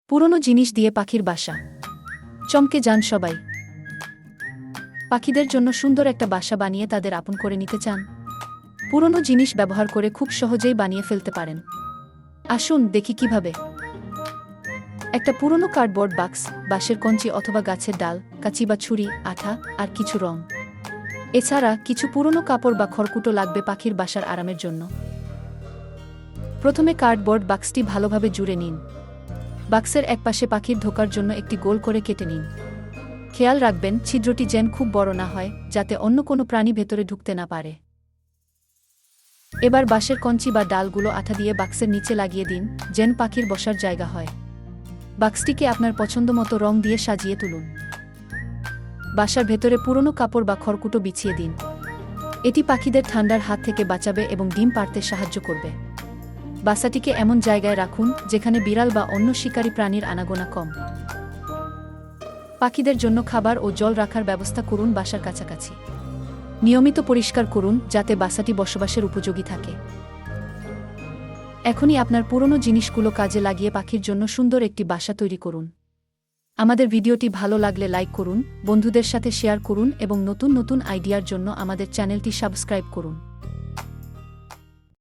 পুরনো জিনিস দিয়ে পাখির বাসা। চমকে যান সবাই। পাখিদের জন্য সুন্দর একটা বাসা বানিয়ে তাদের আপন করে নিতে চান? পুরনো জিনিস ব্যবহার করে খুব সহজেই বানিয়ে ফেলতে পারেন। আসুন দেখি কিভাবে। একটা পুরনো কার্ডবোর্ড বাক্স, বাঁশের কঞ্চি অথবা গাছের ডাল, কাঁচি বা ছুরি, আঠা, আর কিছু রং। এছাড়া কিছু পুরনো কাপড় বা খড়কুটো লাগবে পাখির বাসার আরামের জন্য। প্রথমে কার্ডবোর্ড বাক্সটি ভালোভাবে জুড়ে নিন। বাক্সের একপাশে পাখির ঢোকার জন্য একটি গোল করে কেটে নিন। খেয়াল রাখবেন ছিদ্রটি যেন খুব বড় না হয়, যাতে অন্য কোনো প্রাণী ভেতরে ঢুকতে না পারে। এবার বাঁশের কঞ্চি বা ডালগুলো আঠা দিয়ে বাক্সের নিচে লাগিয়ে দিন, যেন পাখির বসার জায়গা হয়। বাক্সটিকে আপনার পছন্দমতো রং দিয়ে সাজিয়ে তুলুন। বাসার ভেতরে পুরনো কাপড় বা খড়কুটো বিছিয়ে দিন। এটি পাখিদের ঠান্ডার হাত থেকে বাঁচাবে এবং ডিম পাড়তে সাহায্য করবে। বাসাটিকে এমন জায়গায় রাখুন যেখানে বিড়াল বা অন্য শিকারী প্রাণীর আনাগোনা কম। পাখিদের জন্য খাবার ও জল রাখার ব্যবস্থা করুন বাসার কাছাকাছি। নিয়মিত পরিষ্কার করুন যাতে বাসাটি বসবাসের উপযোগী থাকে। এখনই আপনার পুরনো জিনিসগুলো কাজে লাগিয়ে পাখির জন্য সুন্দর একটি বাসা তৈরি করুন। আমাদের ভিডিওটি ভালো লাগলে লাইক করুন, বন্ধুদের সাথে শেয়ার করুন এবং নতুন নতুন আইডিয়ার জন্য আমাদের চ্যানেলটি সাবস্ক্রাইব করুন।